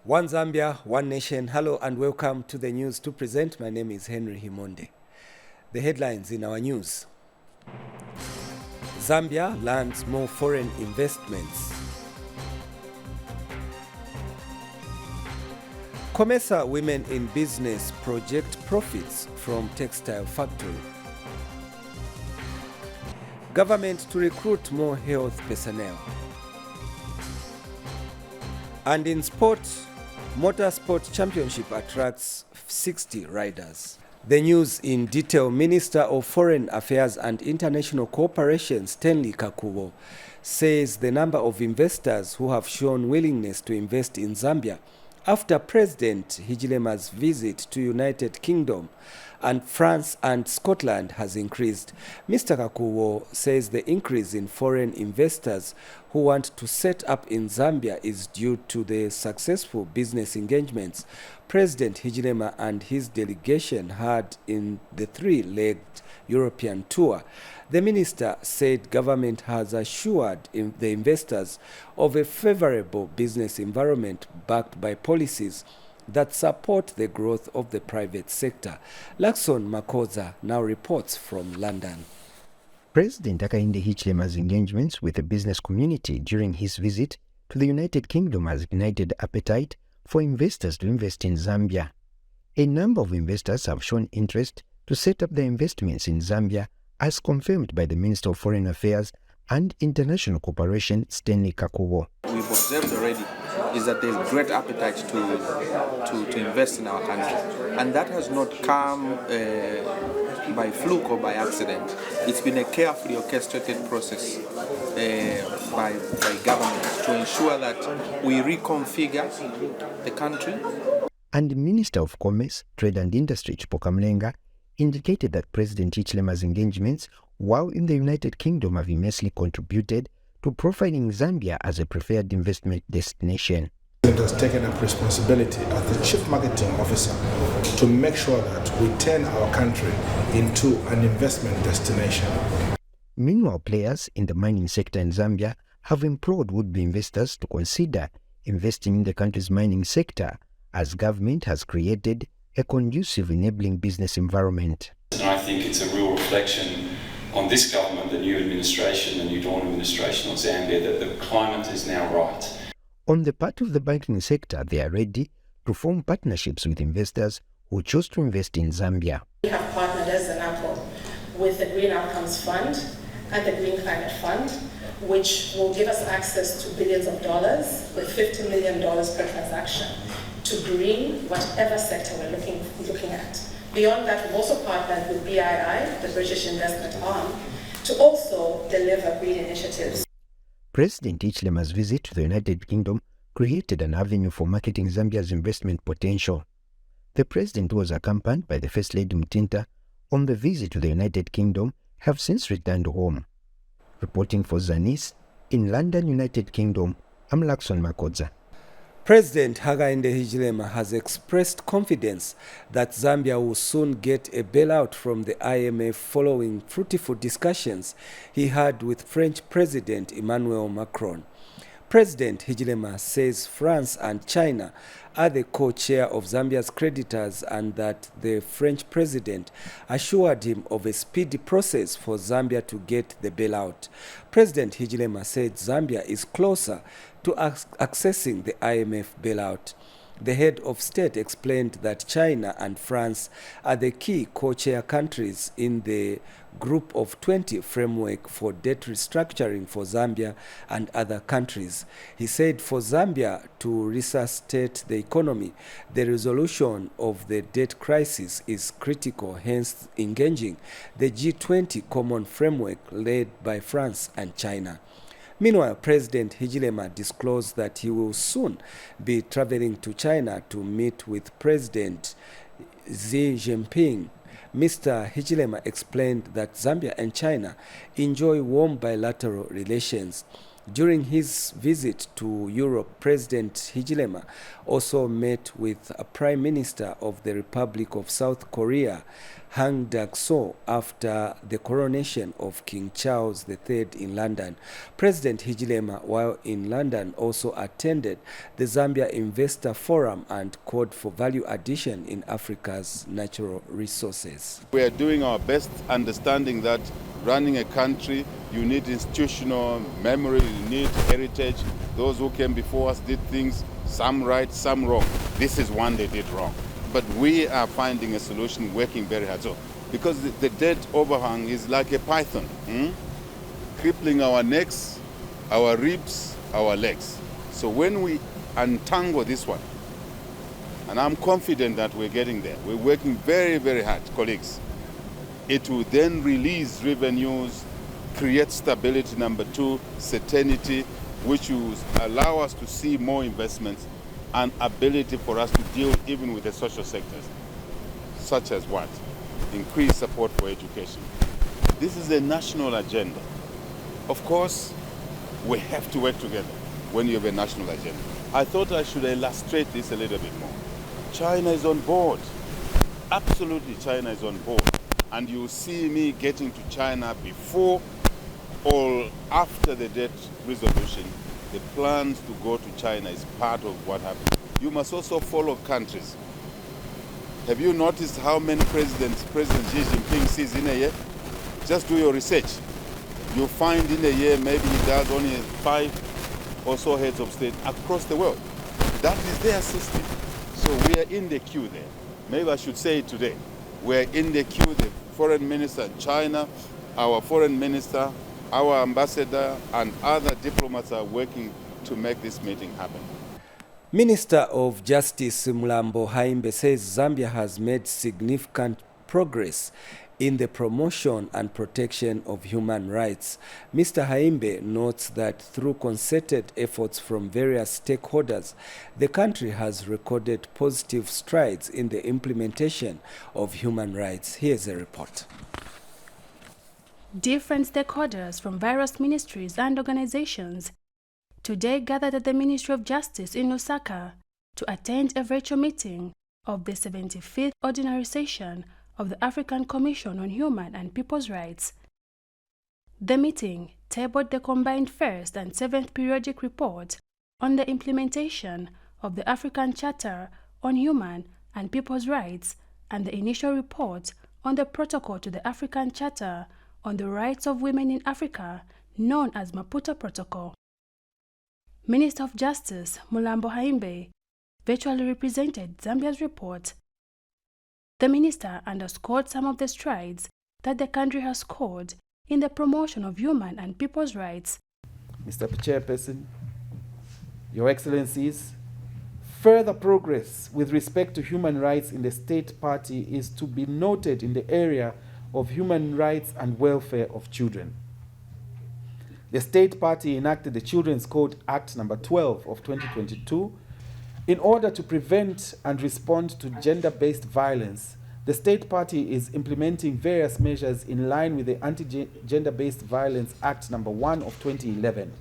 One Zambia, one nation. Hello and welcome to the news to present. My name is Henry Himonde. The headlines in our news. Zambia lands more foreign investments. COMESA women in business project profits from textile factory. Government to recruit more health personnel. And in sport, Motorsport Championship attracts 60 riders. The news in detail. Minister of Foreign Affairs and International Cooperation, Stanley Kakubo, says the number of investors who have shown willingness to invest in Zambia after President Hichilema's visit to United Kingdom and France and Scotland has increased. Mr. Kakubo says the increase in foreign investors who want to set up in Zambia is due to the successful business engagements President Hichilema and his delegation had in the three-legged European tour. The minister said government has assured the investors of a favorable business environment backed by policies that support the growth of the private sector. Lakson Makoza now reports from London. President Hakainde Hichilema's engagements with the business community during his visit to the United Kingdom has ignited appetite for investors to invest in Zambia. A number of investors have shown interest to set up their investments in Zambia, as confirmed by the Minister of Foreign Affairs and International Cooperation, Stanley Kakubo. We've observed already is that there's great appetite to invest in our country, and that has not come by fluke or by accident. It's been a carefully orchestrated process by government to ensure that we reconfigure the country. And the Minister of Commerce, Trade and Industry, Chipoka Mlenga, indicated that President Hichilema's engagements while in the United Kingdom have immensely contributed to profiling Zambia as a preferred investment destination. The President has taken up responsibility as the Chief Marketing Officer to make sure that we turn our country into an investment destination. Meanwhile, players in the mining sector in Zambia have implored would-be investors to consider investing in the country's mining sector, as government has created a conducive enabling business environment. And I think it's a real reflection on this government, the new administration, the new Dawn administration of Zambia, that the climate is now right. On the part of the banking sector, they are ready to form partnerships with investors who choose to invest in Zambia. We have partnered as an Apple with the Green Outcomes Fund and the Green Climate Fund, which will give us access to billions of dollars with $50 million per transaction to green whatever sector we're looking at. Beyond that, we've also partnered with BII, the British investment arm, to also deliver green initiatives. President Hichilema's visit to the United Kingdom created an avenue for marketing Zambia's investment potential. The president was accompanied by the First Lady Mutinta on the visit to the United Kingdom, have since returned home. Reporting for Zanis in London, United Kingdom, I'm Lakson Makoza. President Hakainde Hichilema has expressed confidence that Zambia will soon get a bailout from the IMF following fruitful discussions he had with French President Emmanuel Macron. President Hichilema says France and China are the co-chair of Zambia's creditors and that the French president assured him of a speedy process for Zambia to get the bailout. President Hichilema said Zambia is closer to accessing the IMF bailout. The head of state explained that China and France are the key co-chair countries in the Group of 20 framework for debt restructuring for Zambia and other countries. He said for Zambia to resuscitate the economy, the resolution of the debt crisis is critical, hence engaging the G20 common framework led by France and China. Meanwhile, President Hichilema disclosed that he will soon be traveling to China to meet with President Xi Jinping. Mr. Hichilema explained that Zambia and China enjoy warm bilateral relations. During his visit to Europe, President Hichilema also met with a Prime Minister of the Republic of South Korea, Hang Duck-soo, after the coronation of King Charles III in London. President Hichilema, while in London, also attended the Zambia Investor Forum and called for value addition in Africa's natural resources. We are doing our best, understanding that running a country, you need institutional memory, you need heritage. Those who came before us did things, some right, some wrong. This is one they did wrong. But we are finding a solution, working very hard. So, because the debt overhang is like a python, crippling our necks, our ribs, our legs. So when we untangle this one, and I'm confident that we're getting there, we're working very, very hard, colleagues. It will then release revenues, create stability, number two, certainty, which will allow us to see more investments and ability for us to deal even with the social sectors, such as what? Increased support for education. This is a national agenda. Of course, we have to work together when you have a national agenda. I thought I should illustrate this a little bit more. China is on board. Absolutely, China is on board. And you see me getting to China before or after the debt resolution. The plans to go to China is part of what happened. You must also follow countries. Have you noticed how many presidents President Xi Jinping sees in a year? Just do your research. You'll find in a year maybe he does only 5 or so heads of state across the world. That is their system. So we are in the queue there. Maybe I should say it today. We're in the queue, the foreign minister in China, our foreign minister, our ambassador, and other diplomats are working to make this meeting happen. Minister of Justice Mulambo Haimbe says Zambia has made significant progress in the promotion and protection of human rights. Mr. Haimbe notes that through concerted efforts from various stakeholders, the country has recorded positive strides in the implementation of human rights. Here's a report. Different stakeholders from various ministries and organizations today gathered at the Ministry of Justice in Lusaka to attend a virtual meeting of the 75th Ordinary Session of the African Commission on Human and People's Rights. The meeting tabled the combined first and seventh periodic report on the implementation of the African Charter on Human and People's Rights and the initial report on the protocol to the African Charter on the Rights of Women in Africa, known as Maputo Protocol. Minister of Justice Mulambo Haimbe virtually represented Zambia's report. The minister underscored some of the strides that the country has scored in the promotion of human and people's rights. Mr. Chairperson, Your Excellencies, further progress with respect to human rights in the state party is to be noted in the area of human rights and welfare of children. The state party enacted the Children's Code Act number 12 of 2022. In order to prevent and respond to gender-based violence, the state party is implementing various measures in line with the Anti-Gender-Based Violence Act number 1 of 2011.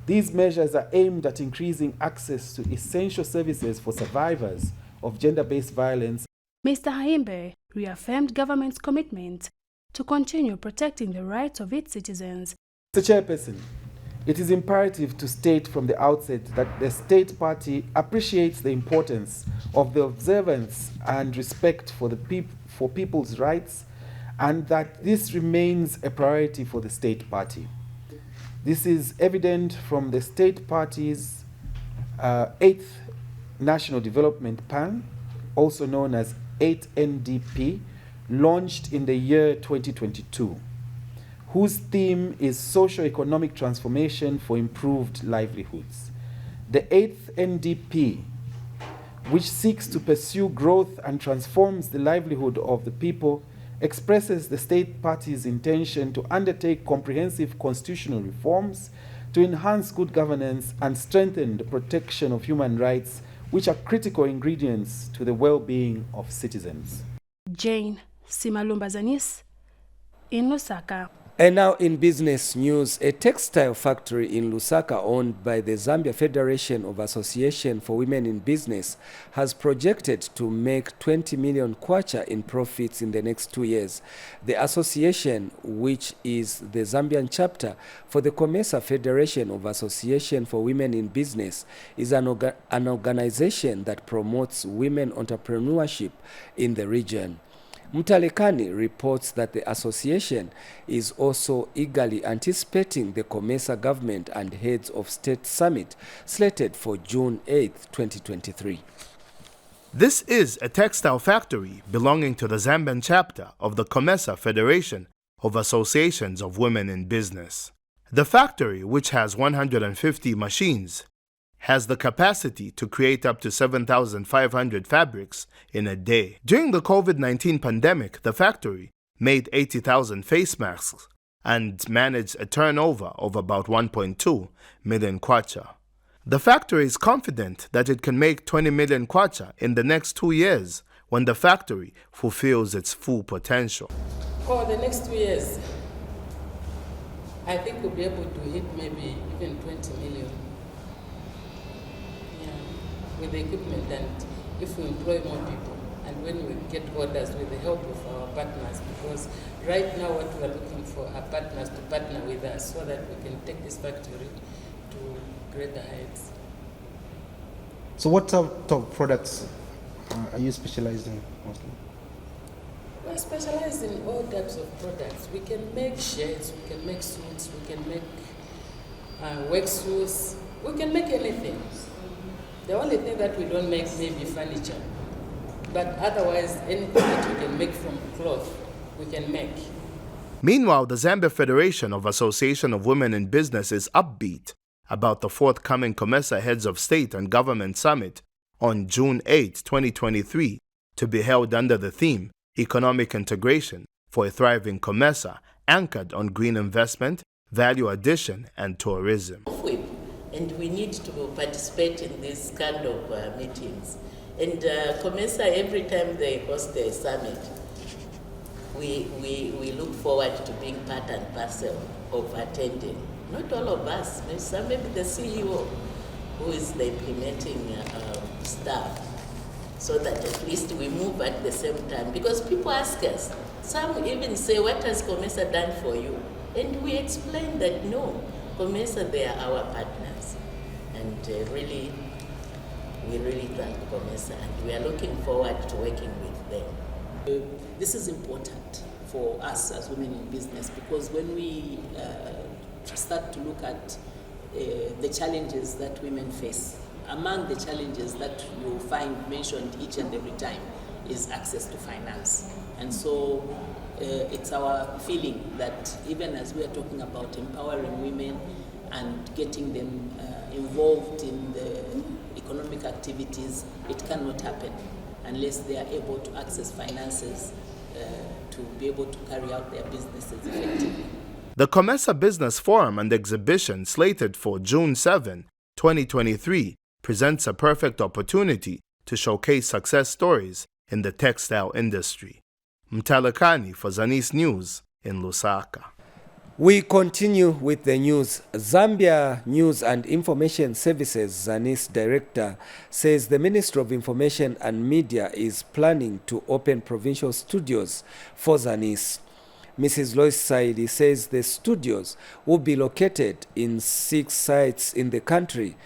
These measures are aimed at increasing access to essential services for survivors of gender-based violence. Mr. Haimbe reaffirmed government's commitment to continue protecting the rights of its citizens. Mr. Chairperson, it is imperative to state from the outset that the state party appreciates the importance of the observance and respect for people's rights, and that this remains a priority for the state party. This is evident from the state party's 8th National Development Plan, also known as 8NDP, launched in the year 2022, whose theme is socio-economic transformation for improved livelihoods. The 8th NDP, which seeks to pursue growth and transforms the livelihood of the people, expresses the state party's intention to undertake comprehensive constitutional reforms to enhance good governance and strengthen the protection of human rights, which are critical ingredients to the well-being of citizens. Jane Simalumba Zanis in Lusaka. And now in business news, a textile factory in Lusaka owned by the Zambia Federation of Association for Women in Business has projected to make 20 million kwacha in profits in the next 2 years. The association, which is the Zambian chapter for the COMESA Federation of Association for Women in Business, is an organization that promotes women entrepreneurship in the region. Mtalekani reports that the association is also eagerly anticipating the COMESA government and heads of state summit slated for June 8, 2023. This is a textile factory belonging to the Zambian chapter of the COMESA Federation of Associations of Women in Business. The factory, which has 150 machines, has the capacity to create up to 7,500 fabrics in a day. During the COVID-19 pandemic, the factory made 80,000 face masks and managed a turnover of about 1.2 million kwacha. The factory is confident that it can make 20 million kwacha in the next 2 years when the factory fulfills its full potential. For the next 2 years, I think we'll be able to hit maybe even 20 million. With the equipment, and if we employ more people, and when we get orders with the help of our partners, because right now what we are looking for are partners to partner with us so that we can take this factory to greater heights. So what type of products are you specialized in mostly? We are specialized in all types of products. We can make shirts, we can make suits, we can make work suits, we can make anything. The only thing that we don't make may be furniture, but otherwise anything that we can make from cloth, we can make. Meanwhile, the Zambia Federation of Association of Women in Business is upbeat about the forthcoming COMESA Heads of State and Government Summit on June 8, 2023, to be held under the theme Economic Integration for a Thriving COMESA, anchored on green investment, value addition, and tourism. And we need to participate in these kind of meetings. And COMESA, every time they host a summit, we look forward to being part and parcel of attending. Not all of us, maybe the CEO, who is the implementing staff, so that at least we move at the same time. Because people ask us, some even say, what has COMESA done for you? And we explain that no, COMESA, they are our partners. And we really thank COMESA, and we are looking forward to working with them. This is important for us as women in business, because when we start to look at the challenges that women face, among the challenges that you find mentioned each and every time is access to finance. And so it's our feeling that even as we are talking about empowering women and getting them involved in the economic activities, it cannot happen unless they are able to access finances to be able to carry out their businesses effectively. The COMESA Business Forum and Exhibition, slated for June 7, 2023, presents a perfect opportunity to showcase success stories in the textile industry. Mtalekani for Zanis News in Lusaka. We continue with the news. Zambia News and Information Services Zanis Director says the Ministry of Information and Media is planning to open provincial studios for Zanis. Mrs. Lois Saidi says the studios will be located in 6 sites in the country.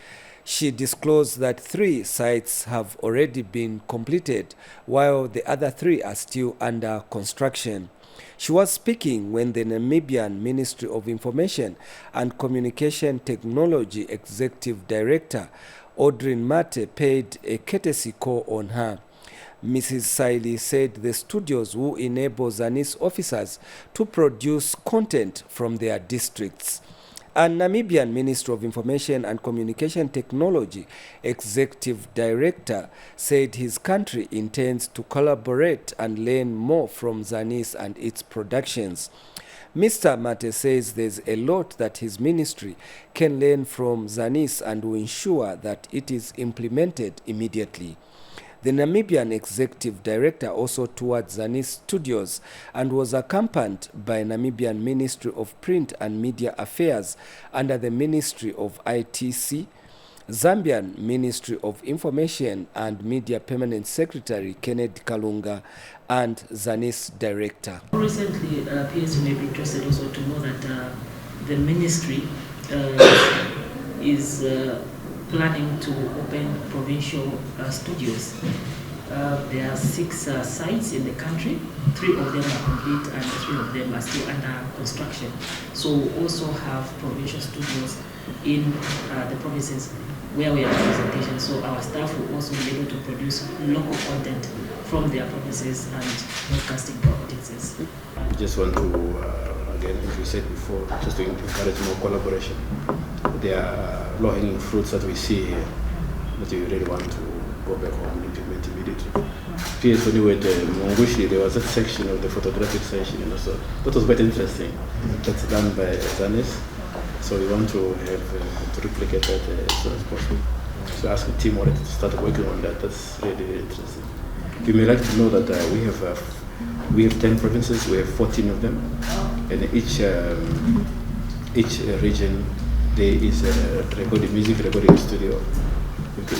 She disclosed that 3 sites have already been completed, while the other 3 are still under construction. She was speaking when the Namibian Ministry of Information and Communication Technology Executive Director, Audrine Mate, paid a courtesy call on her. Mrs. Saidi said the studios will enable Zanis officers to produce content from their districts. And Namibian Ministry of Information and Communication Technology Executive Director said his country intends to collaborate and learn more from Zanis and its productions. Mr. Mate says there's a lot that his ministry can learn from Zanis and will ensure that it is implemented immediately. The Namibian executive director also toured Zanis studios and was accompanied by Namibian Ministry of Print and Media Affairs under the Ministry of ITC, Zambian Ministry of Information and Media Permanent Secretary Kennedy Kalunga, and Zanis director. Recently, PS may be interested also to know that the ministry is planning to open provincial studios. There are 6 sites in the country. 3 of them are complete and 3 of them are still under construction. So we also have provincial studios in the provinces where we have representation. So our staff will also be able to produce local content from their provinces and broadcasting audiences. I just want to, again, as we said before, just to encourage more collaboration. There are low-hanging fruits that we see here that we really want to go back home and implement immediately. PS when we were at Mungushi, there was a section of the photographic session, and also that was quite interesting. That's done by Zanis. So we want to have to replicate that as soon as possible. So ask the team already to start working on that. That's really interesting. You may like to know that we have 10 provinces. We have 14 of them, and each region there is a music recording studio.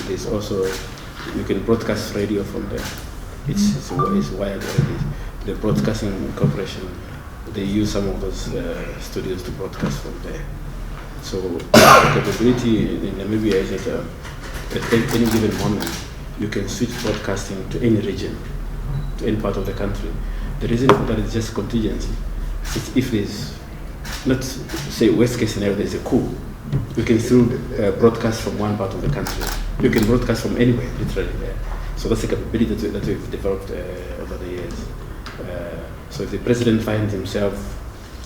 There's also you can broadcast radio from there. It's wired already. The Broadcasting Corporation, they use some of those studios to broadcast from there. So the capability in Namibia is that at any given moment you can switch broadcasting to any region, to any part of the country. The reason for that is just contingency. If there's, not say worst case scenario, there's a coup, you can still broadcast from one part of the country. You can broadcast from anywhere, literally. So that's the capability that we've developed over the years. So if the president finds himself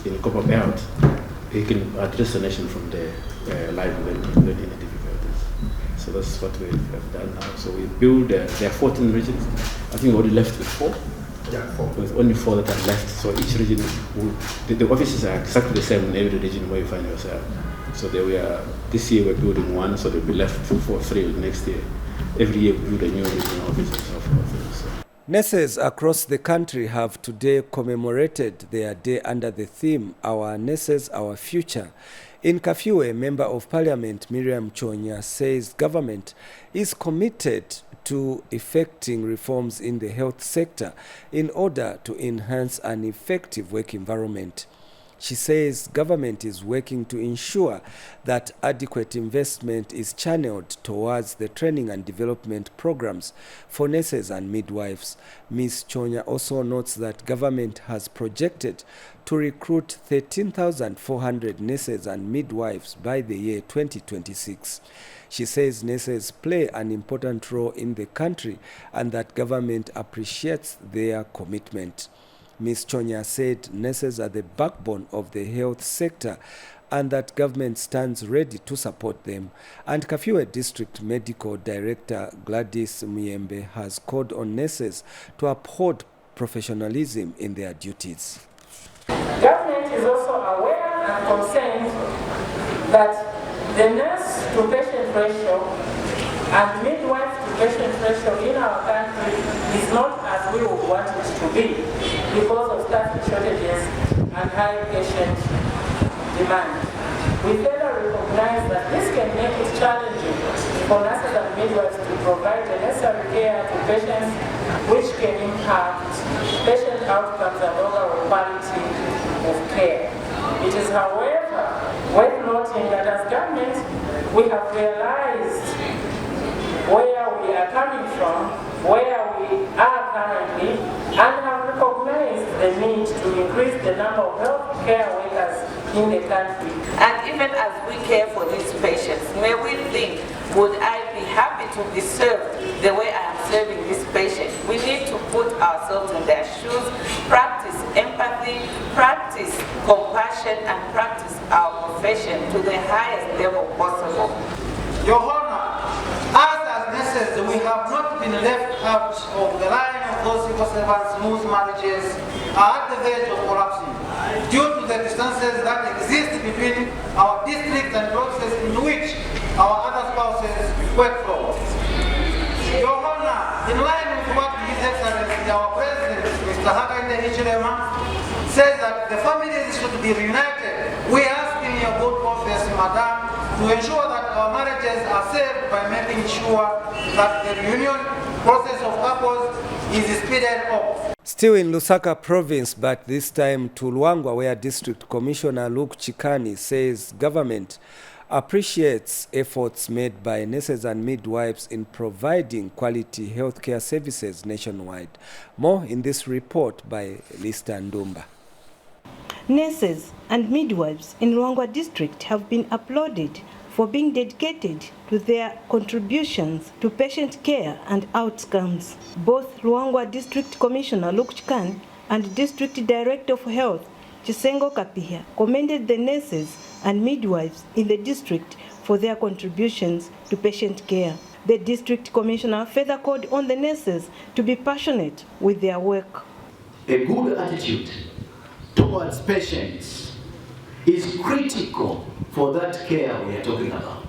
in Copper Belt, he can address the nation from there live without any difficulties. So that's what we have done now. So we build, there are 14 regions. I think we already left with 4. Yeah, 4. With only 4 that are left. So each region, the offices are exactly the same in every region where you find yourself. So there we are, this year we're building 1, so they'll be left for 3 next year. Every year we build a new regional office and so forth. So. Nurses across the country have today commemorated their day under the theme, Our Nurses, Our Future. In Kafue, Member of Parliament Miriam Chonya says government is committed to effecting reforms in the health sector in order to enhance an effective work environment. She says government is working to ensure that adequate investment is channeled towards the training and development programs for nurses and midwives. Ms. Chonya also notes that government has projected to recruit 13,400 nurses and midwives by the year 2026. She says nurses play an important role in the country and that government appreciates their commitment. Ms. Chonya said nurses are the backbone of the health sector and that government stands ready to support them. And Kafue District Medical Director Gladys Muyembe has called on nurses to uphold professionalism in their duties. Government is also aware and concerned that the nurse-to-patient ratio and midwife-to-patient ratio in our country is not as we would want it to be because of staff shortages and high patient demand. We further recognize that this can make it challenging for nurses and midwives to provide the necessary care to patients, which can impact patient outcomes and overall quality of care. It is, however, worth noting that as government, we have realized where we are coming from, where we are currently, and have recognized the need to increase the number of health care workers in the country. And even as we care for these patients, may we think, would I be happy to be served the way I am serving this patient? We need to put ourselves in their shoes, practice empathy, practice compassion, and practice our profession to the highest level possible. Your Honor, as nurses, we have not been left out of the line of those civil servants whose marriages are at the verge of collapsing due to the distances that exist between our districts and provinces in which our other spouses work from. Your Honor, in Mr. Hakainde Hichilema, says that the families should be reunited. We ask in your good office, Madam, to ensure that our marriages are saved by making sure that the reunion process of couples is speeded up. Still in Lusaka province, but this time to Luangwa, where District Commissioner Luke Chikani says government appreciates efforts made by nurses and midwives in providing quality healthcare services nationwide. More in this report by Lista Ndumba. Nurses and midwives in Luangwa district have been applauded for being dedicated to their contributions to patient care and outcomes. Both Luangwa District Commissioner Luke Chikani and District Director of Health Chisengo Kapihya commended the nurses and midwives in the district for their contributions to patient care. The District Commissioner further called on the nurses to be passionate with their work. A good attitude towards patients is critical for that care we are talking about.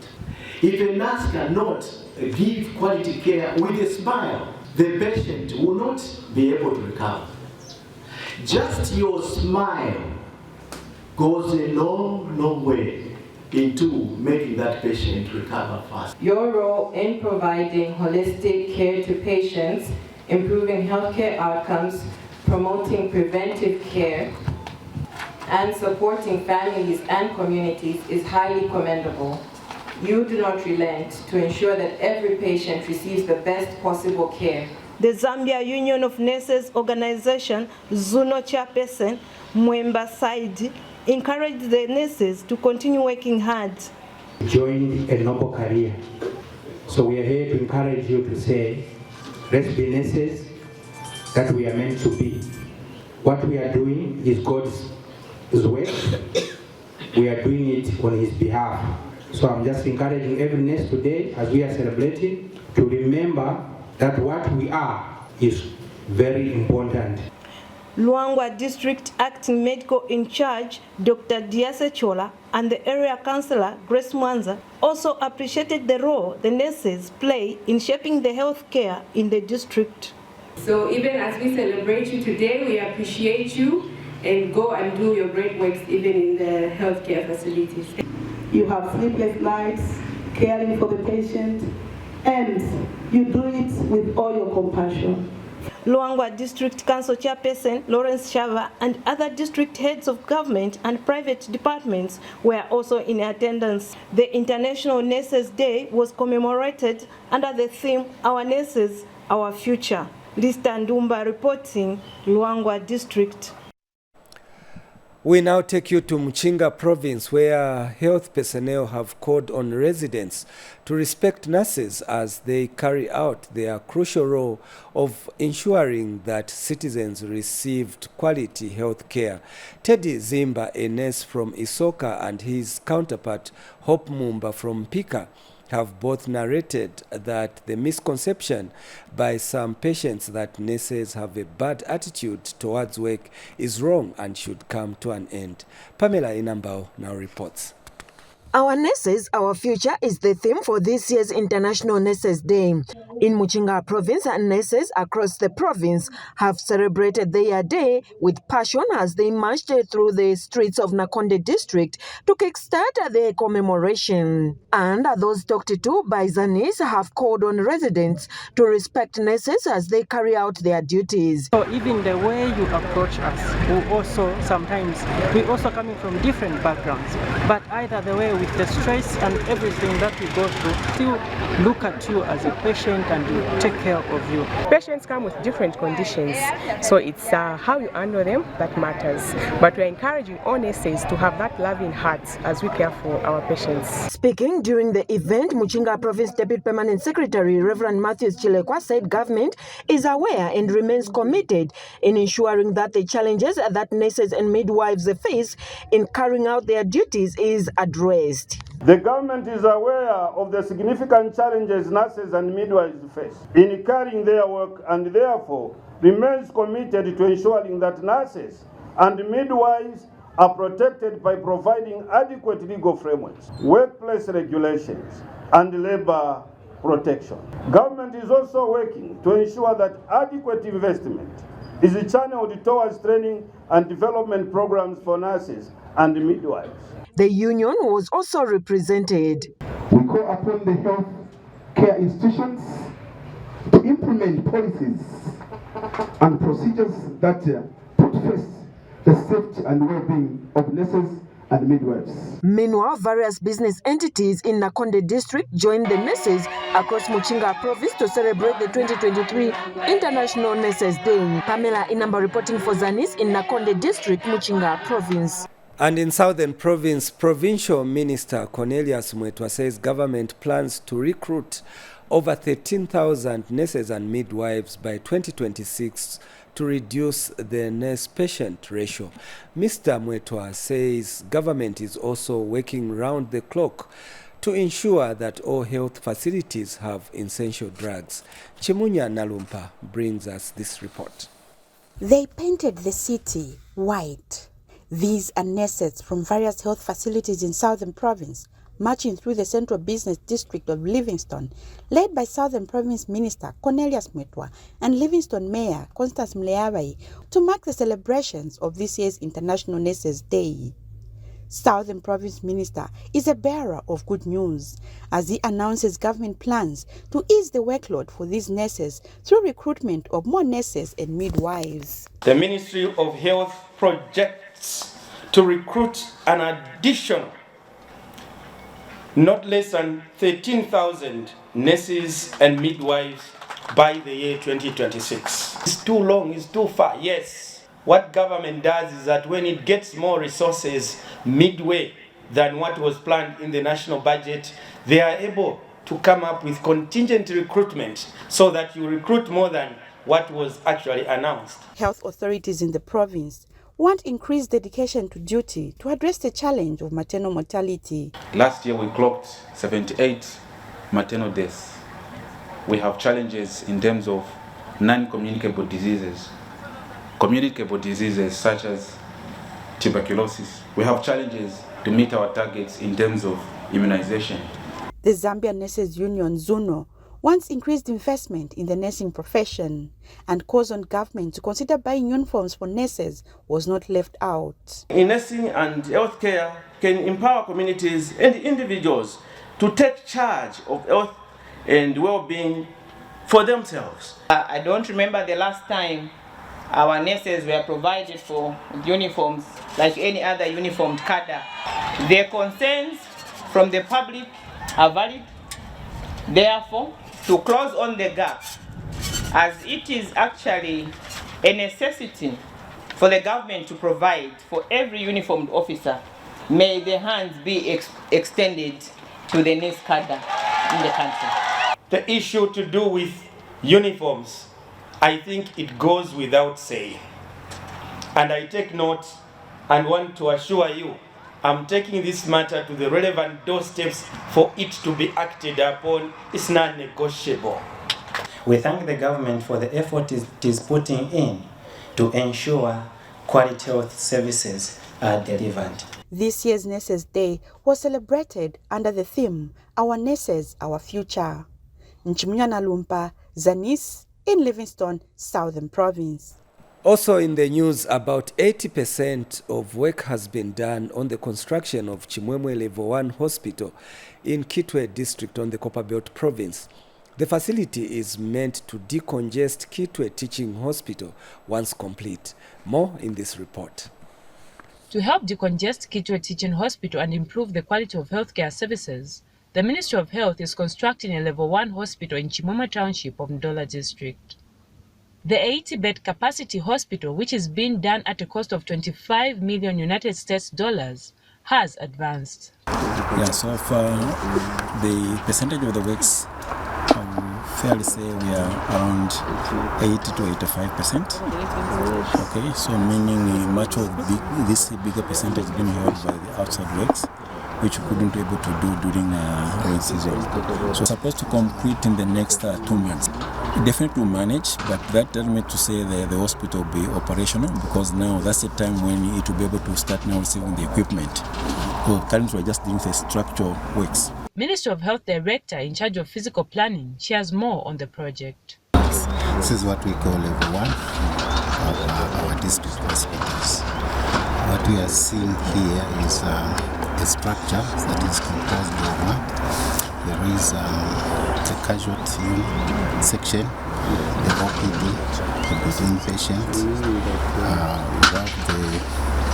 If a nurse cannot give quality care with a smile, the patient will not be able to recover. Just your smile goes a long, long way into making that patient recover fast. Your role in providing holistic care to patients, improving healthcare outcomes, promoting preventive care, and supporting families and communities is highly commendable. You do not relent to ensure that every patient receives the best possible care. The Zambia Union of Nurses Organization, Zuno Chairperson, Mwemba Saidi, encouraged the nurses to continue working hard. Joined a noble career. So we are here to encourage you to say, let's be nurses that we are meant to be. What we are doing is God's work. We are doing it on His behalf. So I'm just encouraging every nurse today, as we are celebrating, to remember that what we are is very important. Luangwa District Acting Medical In Charge, Dr. Diase Chola, and the area councillor, Grace Mwanza, also appreciated the role the nurses play in shaping the health care in the district. So even as we celebrate you today, we appreciate you and go and do your great works even in the healthcare facilities. You have sleepless nights, caring for the patient, and you do it with all your compassion. Luangwa District Council Chairperson Lawrence Shava and other district heads of government and private departments were also in attendance. The International Nurses Day was commemorated under the theme, Our Nurses, Our Future. Lista Ndumba reporting, Luangwa District. We now take you to Mchinga province, where health personnel have called on residents to respect nurses as they carry out their crucial role of ensuring that citizens received quality health care. Teddy Zimba, a nurse from Isoka, and his counterpart Hope Mumba from Pika, have both narrated that the misconception by some patients that nurses have a bad attitude towards work is wrong and should come to an end. Pamela Inambao now reports. Our Nurses, Our Future is the theme for this year's International Nurses Day. In Mchinga province, nurses across the province have celebrated their day with passion as they marched through the streets of Nakonde district to kickstart their commemoration. And those talked to by Zanis have called on residents to respect nurses as they carry out their duties. So even the way you approach us, we also coming from different backgrounds, but either the way with the stress and everything that we go through, still look at you as a patient and take care of you. Patients come with different conditions, so it's how you handle them that matters. But we're encouraging all nurses to have that loving heart as we care for our patients. Speaking during the event, Mchinga Province Deputy Permanent Secretary Reverend Matthews Chilekwa said government is aware and remains committed in ensuring that the challenges that nurses and midwives face in carrying out their duties is addressed. The government is aware of the significant challenges nurses and midwives face in carrying their work and therefore remains committed to ensuring that nurses and midwives are protected by providing adequate legal frameworks, workplace regulations, and labor protection. Government is also working to ensure that adequate investment is channeled towards training and development programs for nurses and midwives. The union was also represented. We call upon the health care institutions to implement policies and procedures that put first the safety and well-being of nurses and midwives. Meanwhile, various business entities in Nakonde district joined the nurses across Muchinga province to celebrate the 2023 International Nurses Day. Pamela Inamba reporting for Zanis in Nakonde district, Muchinga province. And in Southern Province, Provincial Minister Cornelius Mwetwa says government plans to recruit over 13,000 nurses and midwives by 2026 to reduce the nurse-patient ratio. Mr. Mwetwa says government is also working round the clock to ensure that all health facilities have essential drugs. Chimunya Nalumpa brings us this report. They painted the city white. These are nurses from various health facilities in Southern Province, marching through the central business district of Livingstone, led by Southern Province Minister Cornelius Mwetwa and Livingstone Mayor Constance Mleabai, to mark the celebrations of this year's International Nurses Day. Southern Province Minister is a bearer of good news as he announces government plans to ease the workload for these nurses through recruitment of more nurses and midwives. The Ministry of Health projects to recruit an additional not less than 13,000 nurses and midwives by the year 2026. It's too long, it's too far, yes. What government does is that when it gets more resources midway than what was planned in the national budget, they are able to come up with contingent recruitment so that you recruit more than what was actually announced. Health authorities in the province want increased dedication to duty to address the challenge of maternal mortality. Last year we clocked 78 maternal deaths. We have challenges in terms of non-communicable diseases, communicable diseases such as tuberculosis. We have challenges to meet our targets in terms of immunization. The Zambia Nurses Union, ZUNO, wants increased investment in the nursing profession and calls on government to consider buying uniforms for nurses was not left out. In nursing and healthcare can empower communities and individuals to take charge of health and well-being for themselves. I don't remember the last time our nurses were provided for uniforms like any other uniformed cadre. Their concerns from the public are valid. Therefore, to close on the gap, as it is actually a necessity for the government to provide for every uniformed officer, may the hands be extended to the nurse cadre in the country. The issue to do with uniforms, I think it goes without saying. And I take note and want to assure you, I'm taking this matter to the relevant doorsteps for it to be acted upon. It's not negotiable. We thank the government for the effort it is putting in to ensure quality health services are delivered. This year's Nurses Day was celebrated under the theme, Our Nurses, Our Future. Nchimunya Nalumpa, Zanis, in Livingstone, Southern Province. Also in the news, about 80% of work has been done on the construction of Chimwemwe Level 1 Hospital in Kitwe District on the Copperbelt Province. The facility is meant to decongest Kitwe Teaching Hospital once complete. More in this report. To help decongest Kitwe Teaching Hospital and improve the quality of healthcare services, the Ministry of Health is constructing a Level 1 hospital in Chimwemwe Township of Ndola District. The 80-bed capacity hospital, which is being done at a cost of $25 million United States dollars, has advanced. Yeah, so far the percentage of the works, fairly say we are around 80 to 85%. Okay, so meaning much of this bigger percentage being held by the outside works, which we couldn't be able to do during rain season. So supposed to complete in the next 2 months. Definitely will manage, but that doesn't mean to say the hospital will be operational, because now that's the time when it will be able to start now receiving the equipment. So currently we're just doing the structural works. Ministry of Health Director in charge of physical planning shares more on the project. This is what we call Level 1. our district hospitals. What we are seeing here is a structure that is composed of there is the casualty section, the OPD, the inpatient,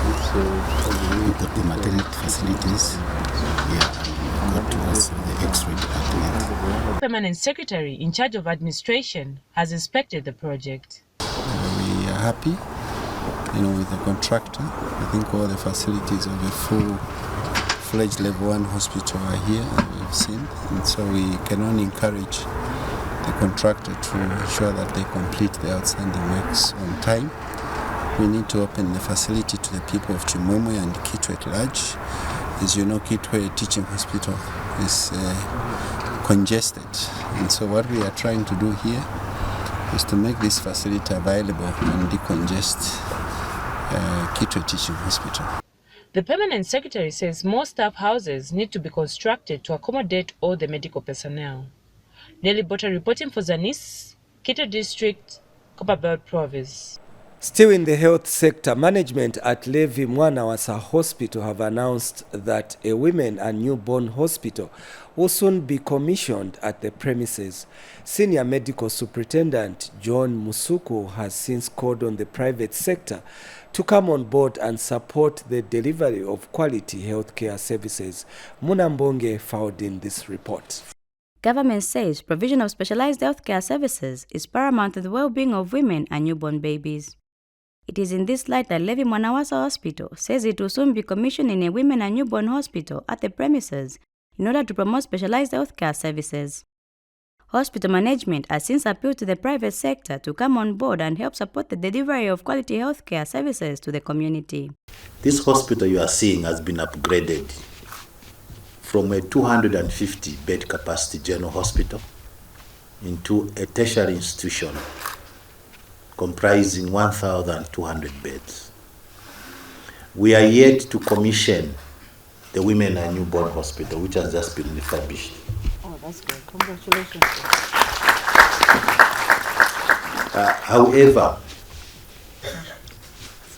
we have the maternity facilities, and also the X-ray department. Permanent Secretary in charge of administration has inspected the project. We are happy, with the contractor. I think all the facilities of a full-fledged level 1 hospital are here, we've seen, and so we can only encourage the contractor to ensure that they complete the outstanding works on time. We need to open the facility to the people of Chimwemwe and Kitwe at large. As you know, Kitwe Teaching Hospital is congested, and so what we are trying to do here is to make this facility available and decongest Kitwe Teaching Hospital. The Permanent Secretary says more staff houses need to be constructed to accommodate all the medical personnel. Nelly Bota reporting for Zanis, Kitwe District, Copperbelt Province. Still in the health sector, management at Levi Mwanawasa Hospital have announced that a women and newborn hospital will soon be commissioned at the premises. Senior Medical Superintendent John Musuku has since called on the private sector to come on board and support the delivery of quality healthcare services. Munambonge filed in this report. Government says provision of specialized healthcare services is paramount to the well-being of women and newborn babies. It is in this light that Levi Mwanawasa Hospital says it will soon be commissioning a women and newborn hospital at the premises in order to promote specialized healthcare services. Hospital management has since appealed to the private sector to come on board and help support the delivery of quality healthcare services to the community. This hospital you are seeing has been upgraded from a 250-bed capacity general hospital into a tertiary institution comprising 1,200 beds. We are yet to commission the women and newborn hospital, which has just been refurbished. Oh, that's good. Congratulations. However,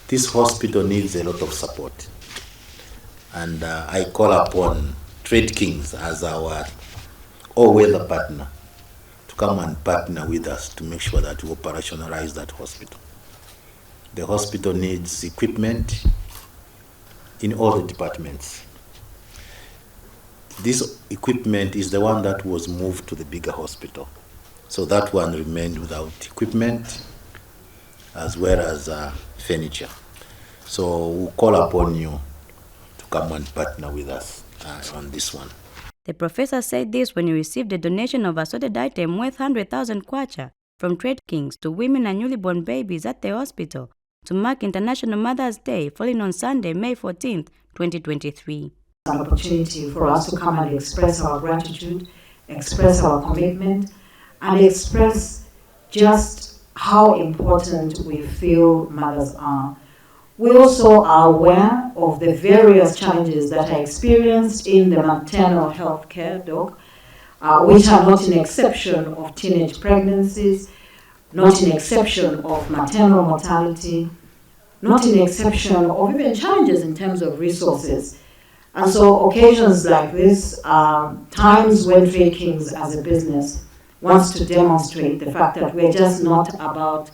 this hospital needs a lot of support. And I call upon Trade Kings as our all-weather partner to come and partner with us to make sure that we operationalize that hospital. The hospital needs equipment in all the departments. This equipment is the one that was moved to the bigger hospital. So that one remained without equipment as well as furniture. So we'll call upon you to come and partner with us on this one. The professor said this when he received a donation of assorted item worth 100,000 kwacha from Trade Kings to women and newly born babies at the hospital to mark International Mother's Day falling on Sunday, May 14th, 2023. An opportunity for us to come and express our gratitude, express our commitment, and express just how important we feel mothers are. We also are aware of the various challenges that are experienced in the maternal health care, which are not an exception of teenage pregnancies, not an exception of maternal mortality, not an exception of even challenges in terms of resources. And so occasions like this are times when Trade Kings as a business wants to demonstrate the fact that we're just not about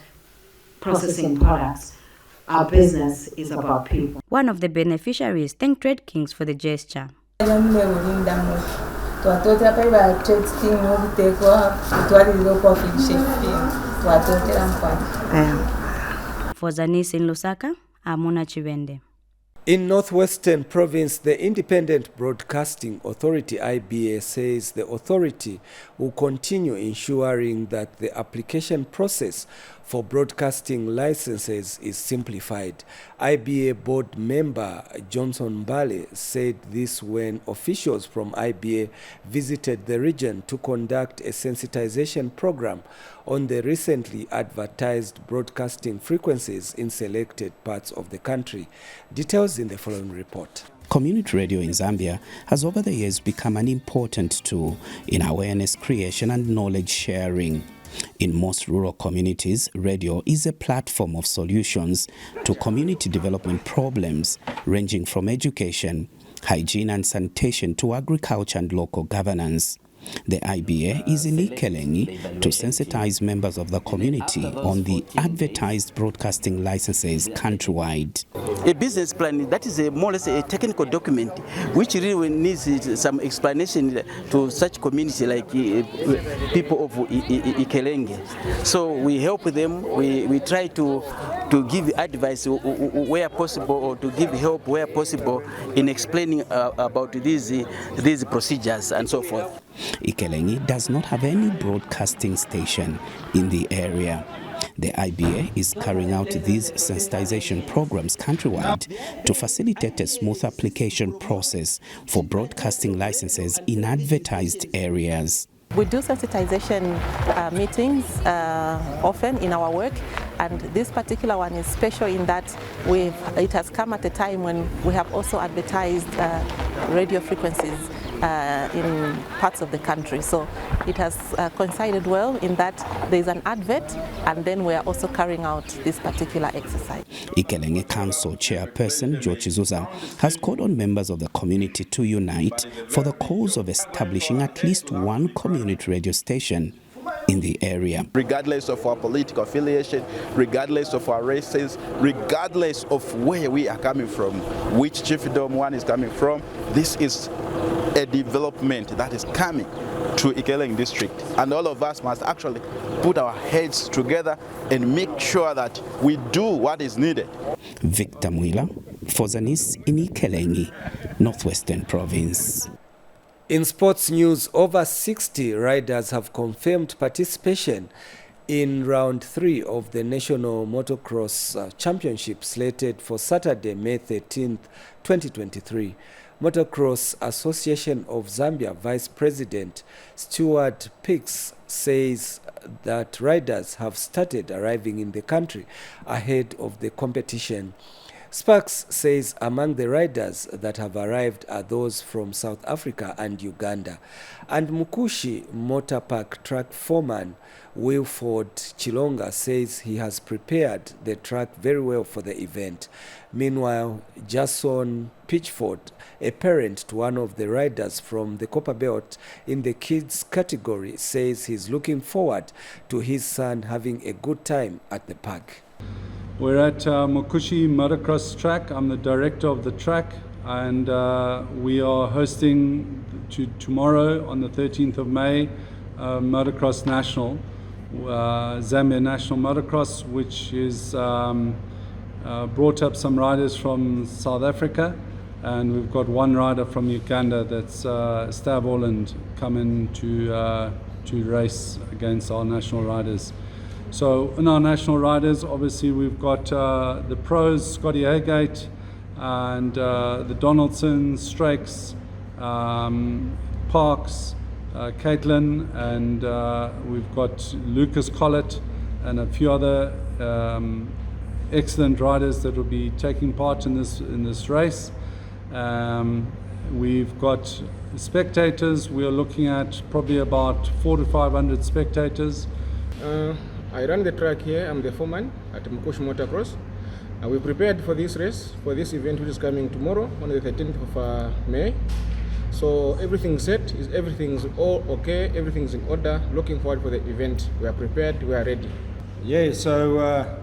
processing products. Our business is about people. One of the beneficiaries thanked Trade Kings for the gesture. For Zanis in Lusaka, Amuna Chiwende. In Northwestern Province, the Independent Broadcasting Authority (IBA) says the authority will continue ensuring that the application process for broadcasting licenses is simplified. IBA board member Johnson Mbale said this when officials from IBA visited the region to conduct a sensitization program on the recently advertised broadcasting frequencies in selected parts of the country. Details in the following report. Community radio in Zambia has over the years become an important tool in awareness creation and knowledge sharing. In most rural communities, radio is a platform of solutions to community development problems ranging from education, hygiene and sanitation to agriculture and local governance. The IBA is in Ikelengi to sensitize members of the community on the advertised broadcasting licenses countrywide. A business plan, that is more or less a technical document which really needs some explanation to such community like people of Ikelengi. So we help them, we try to give advice where possible or to give help where possible in explaining about these procedures and so forth. Ikelengi does not have any broadcasting station in the area. The IBA is carrying out these sensitization programs countrywide to facilitate a smooth application process for broadcasting licenses in advertised areas. We do sensitization meetings often in our work, and this particular one is special in that it has come at a time when we have also advertised radio frequencies in parts of the country. So it has coincided well in that there is an advert, and then we are also carrying out this particular exercise. Ikelengi Council Chairperson George Zuza has called on members of the community to unite for the cause of establishing at least one community radio station in the area. Regardless of our political affiliation, regardless of our races, regardless of where we are coming from, which chiefdom one is coming from, this is a development that is coming to Ikelengi district, and all of us must actually put our heads together and make sure that we do what is needed. Victor Mwila for Zanis in Ikelengi, Northwestern Province. In sports news, over 60 riders have confirmed participation in round 3 of the National Motocross Championship slated for Saturday, May 13th, 2023. Motocross Association of Zambia Vice President Stuart Pix says that riders have started arriving in the country ahead of the competition. Sparks says among the riders that have arrived are those from South Africa and Uganda. And Mukushi Motor Park track foreman Wilford Chilonga says he has prepared the track very well for the event. Meanwhile, Jason Pitchford, a parent to one of the riders from the Copper Belt in the kids category, says he's looking forward to his son having a good time at the park. We're at Mukushi Motocross Track. I'm the director of the track, and we are hosting tomorrow on the 13th of May Motocross National, Zambia National Motocross, which is brought up some riders from South Africa, and we've got one rider from Uganda, that's Stav Orland, coming to race against our national riders. So in our national riders, obviously we've got the pros, Scotty Agate, and the Donaldsons, Strakes, Parks, Caitlin, and we've got Lucas Collett and a few other excellent riders that will be taking part in this race. We've got spectators. We are looking at probably about 400 to 500 spectators. I run the track here. I'm the foreman at Mukushi Motocross. We prepared for this race, for this event which is coming tomorrow on the 13th of May. So everything's set, everything's all okay, everything's in order. Looking forward for the event. We are prepared, we are ready. Yeah, so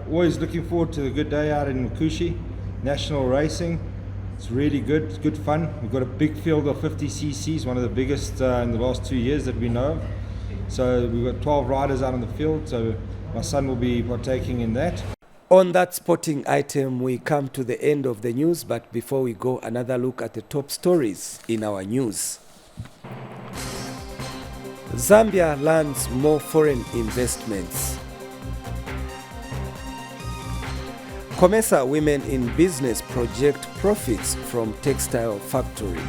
always looking forward to a good day out in Mukushi. National racing, it's really good, it's good fun. We've got a big field of 50 cc's, one of the biggest in the last 2 years that we know of. So we've got 12 riders out on the field, so my son will be partaking in that. On that sporting item, we come to the end of the news, but before we go, another look at the top stories in our news. Zambia lands more foreign investments. COMESA Women in Business project profits from textile factory.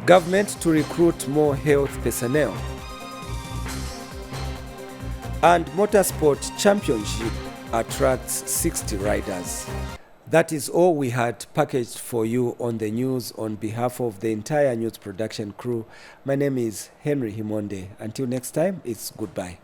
Government to recruit more health personnel. And Motorsport Championship attracts 60 riders. That is all we had packaged for you on the news on behalf of the entire news production crew. My name is Henry Himonde. Until next time, it's goodbye.